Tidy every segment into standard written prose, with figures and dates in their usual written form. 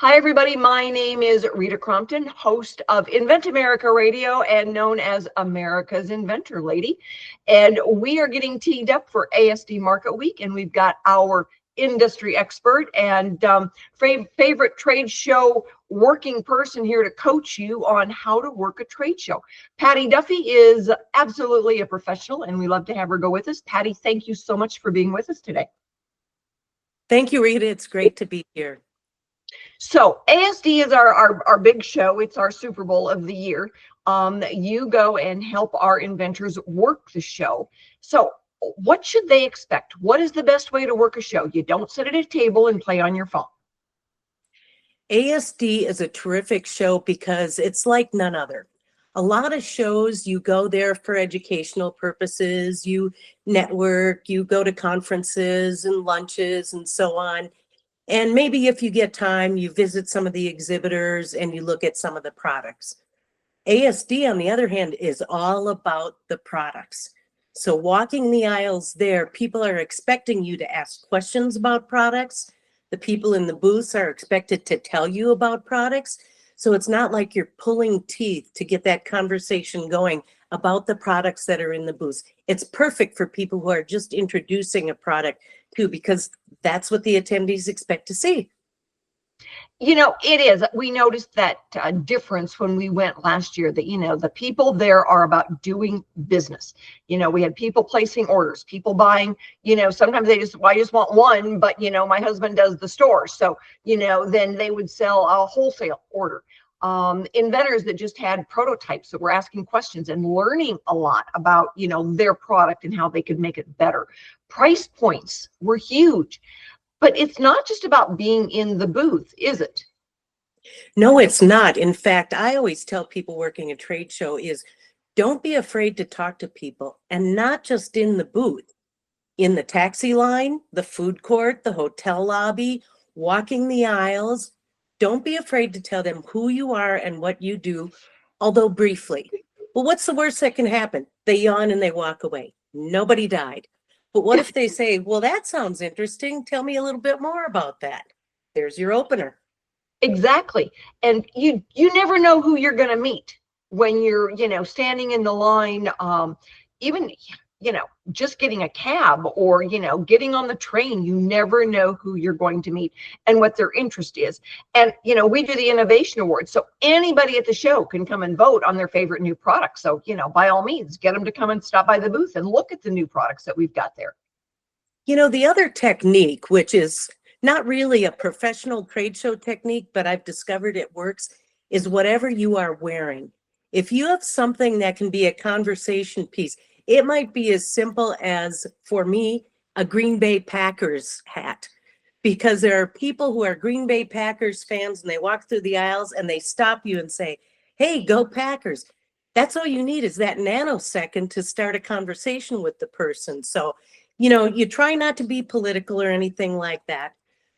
Hi, everybody. My name is Rita Crompton, host of Invent America Radio and known as America's Inventor Lady. And we are getting teed up for ASD Market Week, and we've got our industry expert and favorite trade show working person here to coach you on how to work a trade show. Patty Duffy is absolutely a professional, and we love to have her go with us. Patty, thank you so much for being with us today. Thank you, Rita. It's great to be here. So ASD is our big show. It's our Super Bowl of the year. You go and help our inventors work the show. So what should they expect? What is the best way to work a show? You don't sit at a table and play on your phone. ASD is a terrific show because it's like none other. A lot of shows, you go there for educational purposes, you network, you go to conferences and lunches and so on. And maybe if you get time, you visit some of the exhibitors and you look at some of the products. ASD, on the other hand, is all about the products. So walking the aisles there, people are expecting you to ask questions about products. The people in the booths are expected to tell you about products. So it's not like you're pulling teeth to get that conversation going about the products that are in the booths. It's perfect for people who are just introducing a product too, because that's what the attendees expect to see. You know, it is. We noticed that difference when we went last year, that, the people there are about doing business. We had people placing orders, people buying, sometimes I just want one, but, my husband does the store. So, then they would sell a wholesale order. Inventors that just had prototypes that were asking questions and learning a lot about, their product and how they could make it better. Price points were huge. But it's not just about being in the booth, is it? No, it's not. In fact, I always tell people working a trade show is don't be afraid to talk to people, and not just in the booth, in the taxi line, the food court, the hotel lobby, walking the aisles. Don't be afraid to tell them who you are and what you do, although briefly. Well, what's the worst that can happen? They yawn and they walk away. Nobody died. But what if they say, well, that sounds interesting. Tell me a little bit more about that. There's your opener. Exactly. And you never know who you're going to meet when you're, standing in the line, even, just getting a cab or, getting on the train. You never know who you're going to meet and what their interest is. And, we do the Innovation Awards. So anybody at the show can come and vote on their favorite new product. So, by all means, get them to come and stop by the booth and look at the new products that we've got there. The other technique, which is not really a professional trade show technique, but I've discovered it works, is whatever you are wearing. If you have something that can be a conversation piece, it might be as simple as, for me, a Green Bay Packers hat, because there are people who are Green Bay Packers fans and they walk through the aisles and they stop you and say, hey, go Packers. That's all you need, is that nanosecond to start a conversation with the person. So, you try not to be political or anything like that,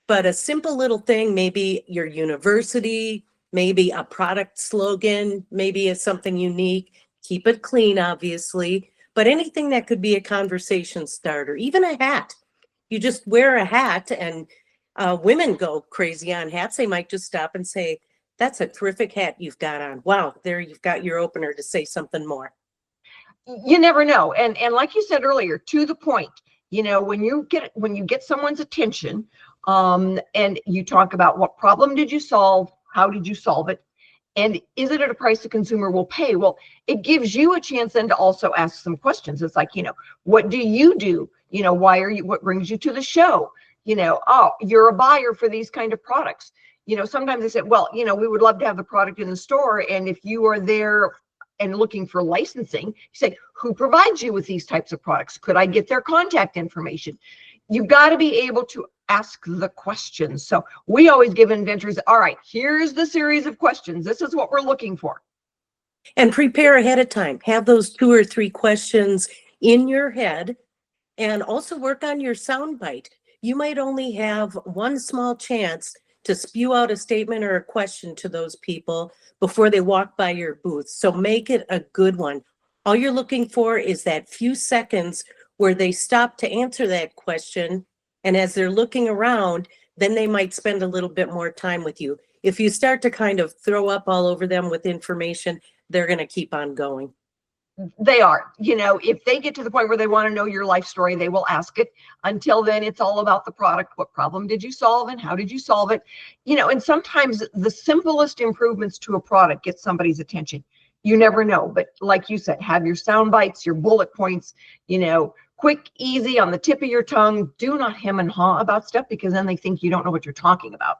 but a simple little thing, maybe your university, maybe a product slogan, maybe it's something unique. Keep it clean, obviously. But anything that could be a conversation starter, even a hat. You just wear a hat, and women go crazy on hats. They might just stop and say, that's a terrific hat you've got on. Wow, there you've got your opener to say something more. You never know. And like you said earlier, to the point, when you get someone's attention, and you talk about what problem did you solve, how did you solve it, and is it at a price the consumer will pay? Well, it gives you a chance then to also ask some questions. It's like, what do you do? What brings you to the show? Oh, you're a buyer for these kind of products. Sometimes they say, well, we would love to have the product in the store. And if you are there and looking for licensing, you say, who provides you with these types of products? Could I get their contact information? You've got to be able to ask the questions. So we always give inventors, all right, here's the series of questions. This is what we're looking for. And prepare ahead of time. Have those 2 or 3 questions in your head, and also work on your soundbite. You might only have one small chance to spew out a statement or a question to those people before they walk by your booth. So make it a good one. All you're looking for is that few seconds where they stop to answer that question. And as they're looking around, then they might spend a little bit more time with you. If you start to kind of throw up all over them with information, they're going to keep on going. They are, if they get to the point where they want to know your life story, they will ask it. Until then, it's all about the product. What problem did you solve and how did you solve it? And sometimes the simplest improvements to a product get somebody's attention. You never know, but like you said, have your sound bites, your bullet points, quick, easy, on the tip of your tongue. Do not hem and haw about stuff, because then they think you don't know what you're talking about.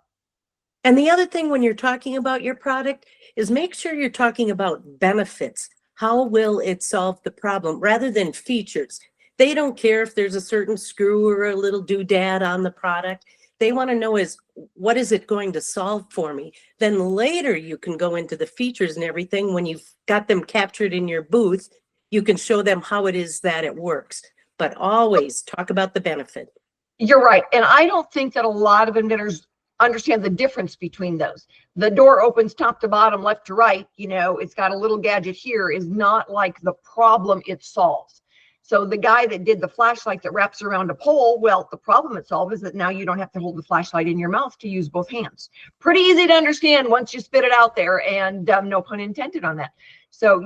And the other thing when you're talking about your product is make sure you're talking about benefits. How will it solve the problem rather than features? They don't care if there's a certain screw or a little doodad on the product. They want to know is, what is it going to solve for me? Then later you can go into the features and everything. When you've got them captured in your booth, you can show them how it is that it works. But always talk about the benefit. You're right. And I don't think that a lot of inventors understand the difference between those. The door opens top to bottom, left to right, it's got a little gadget here, is not like the problem it solves. So the guy that did the flashlight that wraps around a pole, well, the problem it solves is that now you don't have to hold the flashlight in your mouth to use both hands. Pretty easy to understand once you spit it out there, and no pun intended on that. So,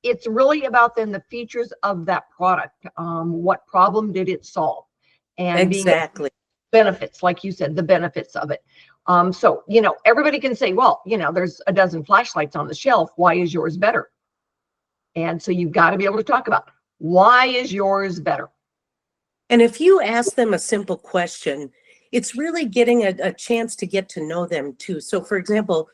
it's really about then the features of that product. What problem did it solve? And exactly. Benefits, like you said, the benefits of it. So, everybody can say, well, there's a dozen flashlights on the shelf. Why is yours better? And so you've got to be able to talk about, why is yours better? And if you ask them a simple question, it's really getting a chance to get to know them too. So for example,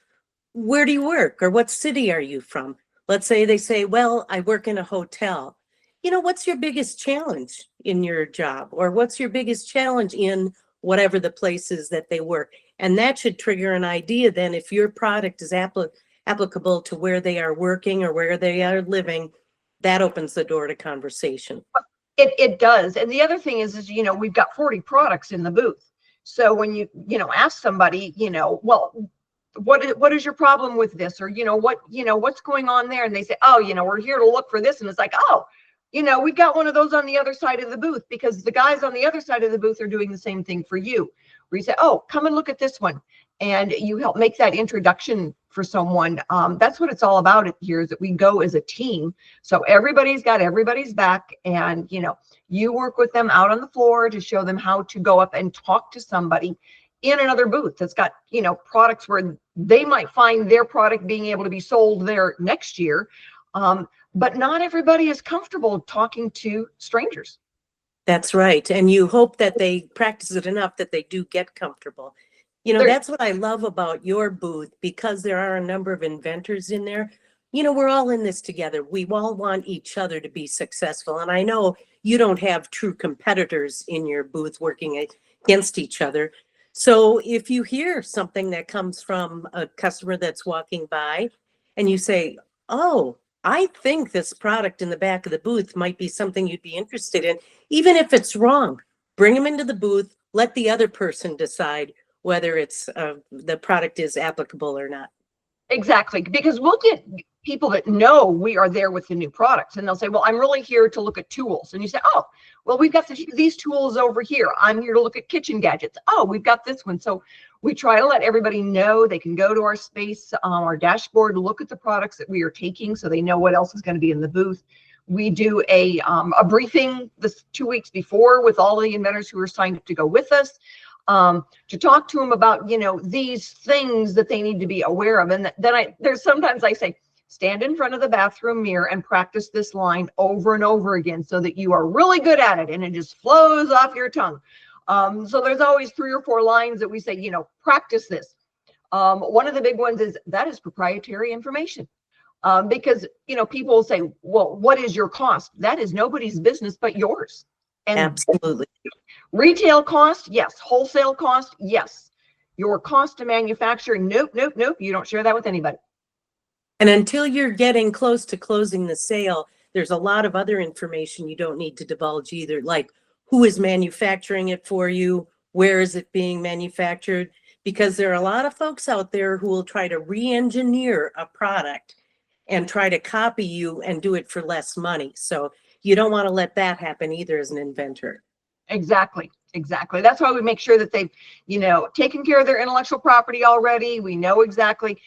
where do you work, or what city are you from? Let's say they say, well, I work in a hotel. What's your biggest challenge in your job? Or what's your biggest challenge in whatever the place is that they work? And that should trigger an idea then, if your product is applicable to where they are working or where they are living, that opens the door to conversation. It does. And the other thing is we've got 40 products in the booth. So when you ask somebody, well, what is your problem with this? Or, what's going on there? And they say, oh, we're here to look for this. And it's like, oh, we've got one of those on the other side of the booth, because the guys on the other side of the booth are doing the same thing for you. Where you say, oh, come and look at this one. And you help make that introduction for someone. That's what it's all about here, is that we go as a team. So everybody's got everybody's back, and, you work with them out on the floor to show them how to go up and talk to somebody in another booth that's got, products where they might find their product being able to be sold there next year. But not everybody is comfortable talking to strangers. That's right. And you hope that they practice it enough that they do get comfortable. That's what I love about your booth, because there are a number of inventors in there. We're all in this together. We all want each other to be successful. And I know you don't have true competitors in your booth working against each other. So if you hear something that comes from a customer that's walking by and you say, oh, I think this product in the back of the booth might be something you'd be interested in, even if it's wrong, bring them into the booth, let the other person decide whether it's the product is applicable or not. Exactly, because we'll get people that know we are there with the new products, and they'll say, well, I'm really here to look at tools. And you say, oh, well, we've got these tools over here. I'm here to look at kitchen gadgets. Oh, we've got this one. So we try to let everybody know they can go to our space, our dashboard, look at the products that we are taking, so they know what else is going to be in the booth. We do a briefing this 2 weeks before with all the inventors who are signed up to go with us, to talk to them about, these things that they need to be aware of. And then there's sometimes I say, stand in front of the bathroom mirror and practice this line over and over again so that you are really good at it and it just flows off your tongue. So there's always 3 or 4 lines that we say, practice this. One of the big ones is, that is proprietary information. Because, people will say, well, what is your cost? That is nobody's business but yours. And absolutely. Retail cost, yes. Wholesale cost, yes. Your cost to manufacture, nope. You don't share that with anybody. And until you're getting close to closing the sale, there's a lot of other information you don't need to divulge either, like who is manufacturing it for you, where is it being manufactured, because there are a lot of folks out there who will try to re-engineer a product and try to copy you and do it for less money. So you don't want to let that happen either as an inventor. Exactly. Exactly. That's why we make sure that they've, taken care of their intellectual property already. We know exactly,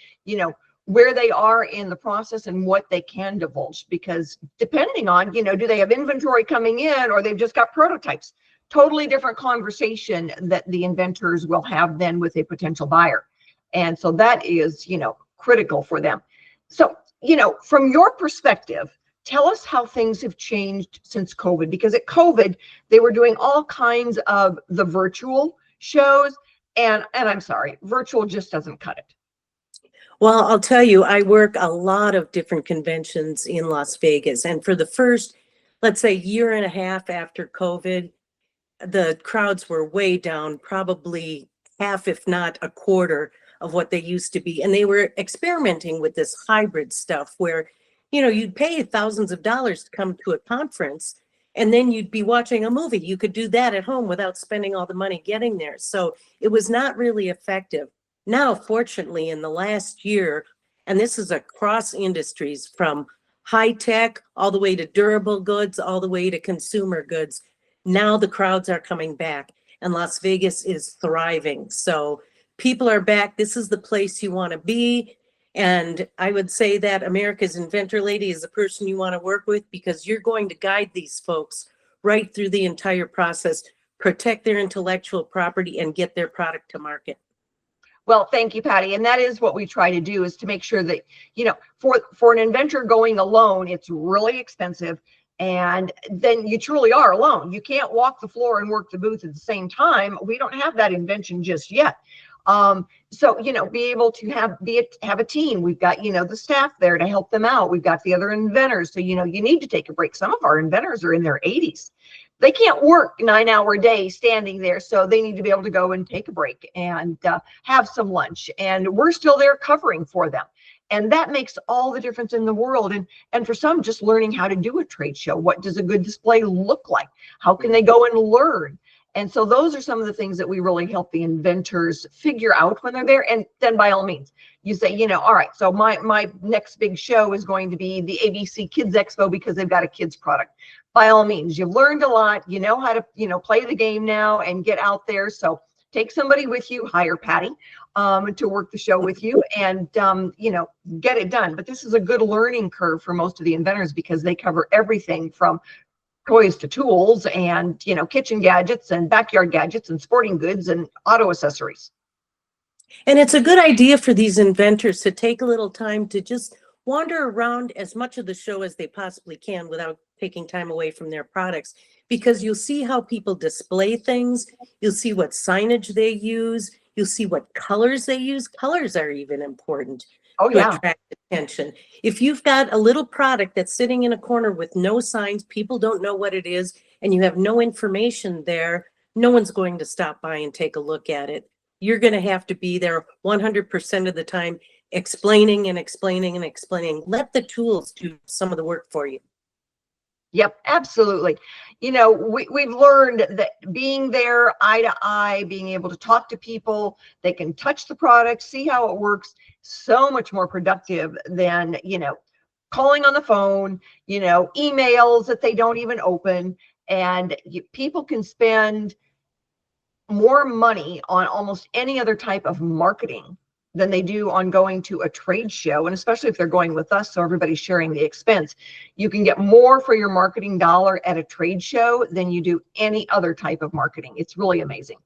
where they are in the process and what they can divulge, because depending on, do they have inventory coming in, or they've just got prototypes? Totally different conversation that the inventors will have then with a potential buyer. And so that is, critical for them. So, from your perspective, tell us how things have changed since COVID, because at COVID, they were doing all kinds of the virtual shows, and I'm sorry, virtual just doesn't cut it. Well, I'll tell you, I work a lot of different conventions in Las Vegas. And for the first, let's say, year and a half after COVID, the crowds were way down, probably half, if not a quarter of what they used to be. And they were experimenting with this hybrid stuff where, you'd pay thousands of dollars to come to a conference, and then you'd be watching a movie. You could do that at home without spending all the money getting there. So it was not really effective. Now, fortunately, in the last year, and this is across industries from high tech all the way to durable goods, all the way to consumer goods, now the crowds are coming back and Las Vegas is thriving. So people are back. This is the place you want to be. And I would say that America's Inventor Lady is the person you want to work with, because you're going to guide these folks right through the entire process, protect their intellectual property, and get their product to market. Well, thank you, Patty. And that is what we try to do, is to make sure that, for an inventor going alone, it's really expensive. And then you truly are alone. You can't walk the floor and work the booth at the same time. We don't have that invention just yet. So, be able to have a team. We've got, the staff there to help them out. We've got the other inventors. So, you need to take a break. Some of our inventors are in their 80s. They can't work 9-hour days standing there. So they need to be able to go and take a break and have some lunch. And we're still there covering for them. And that makes all the difference in the world. And for some, just learning how to do a trade show. What does a good display look like? How can they go and learn? And so those are some of the things that we really help the inventors figure out when they're there. And then by all means, you say, all right, so my next big show is going to be the ABC Kids Expo because they've got a kids product. By all means, you've learned a lot. You know how to, play the game now and get out there. So take somebody with you, hire Patty to work the show with you, and, get it done. But this is a good learning curve for most of the inventors, because they cover everything from toys to tools and, kitchen gadgets and backyard gadgets and sporting goods and auto accessories. And it's a good idea for these inventors to take a little time to just wander around as much of the show as they possibly can without taking time away from their products, because you'll see how people display things. You'll see what signage they use. You'll see what colors they use. Colors are even important to attract attention. If you've got a little product that's sitting in a corner with no signs, people don't know what it is, and you have no information there, no one's going to stop by and take a look at it. You're going to have to be there 100% of the time, explaining and explaining and explaining. Let the tools do some of the work for you. Yep, absolutely. We've learned that being there eye to eye, being able to talk to people, they can touch the product, see how it works, so much more productive than, calling on the phone, emails that they don't even open. And people can spend more money on almost any other type of marketing than they do on going to a trade show. And especially if they're going with us, so everybody's sharing the expense, you can get more for your marketing dollar at a trade show than you do any other type of marketing. It's really amazing.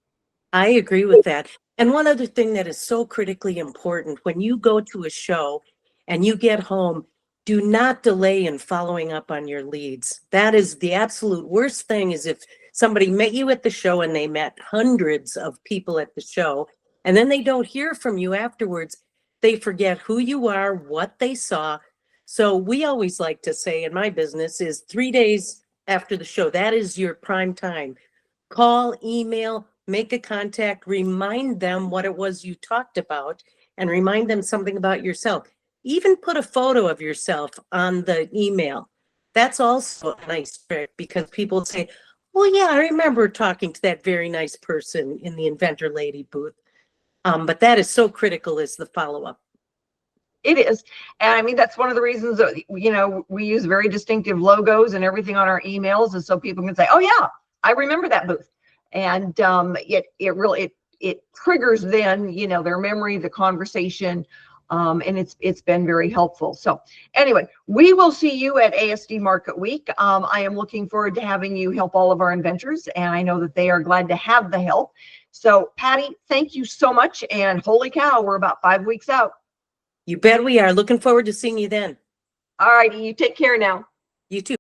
I agree with that. And one other thing that is so critically important, when you go to a show and you get home, do not delay in following up on your leads. That is the absolute worst thing, is if somebody met you at the show and they met hundreds of people at the show, and then they don't hear from you afterwards. They forget who you are, what they saw. So we always like to say in my business is 3 days after the show, that is your prime time. Call, email, make a contact, remind them what it was you talked about, and remind them something about yourself. Even put a photo of yourself on the email. That's also a nice trick, because people say, well, yeah, I remember talking to that very nice person in the Inventor Lady booth. But that is so critical, is the follow-up. It is. And I mean, that's one of the reasons that, we use very distinctive logos and everything on our emails. And so people can say, oh yeah, I remember that booth. And it triggers then, you know, their memory, the conversation, and it's been very helpful. So anyway, we will see you at ASD Market Week. I am looking forward to having you help all of our inventors, and I know that they are glad to have the help. So Patty, thank you so much, and holy cow, we're about 5 weeks out. You bet we are. Looking forward to seeing you then. All righty, you take care now. You too.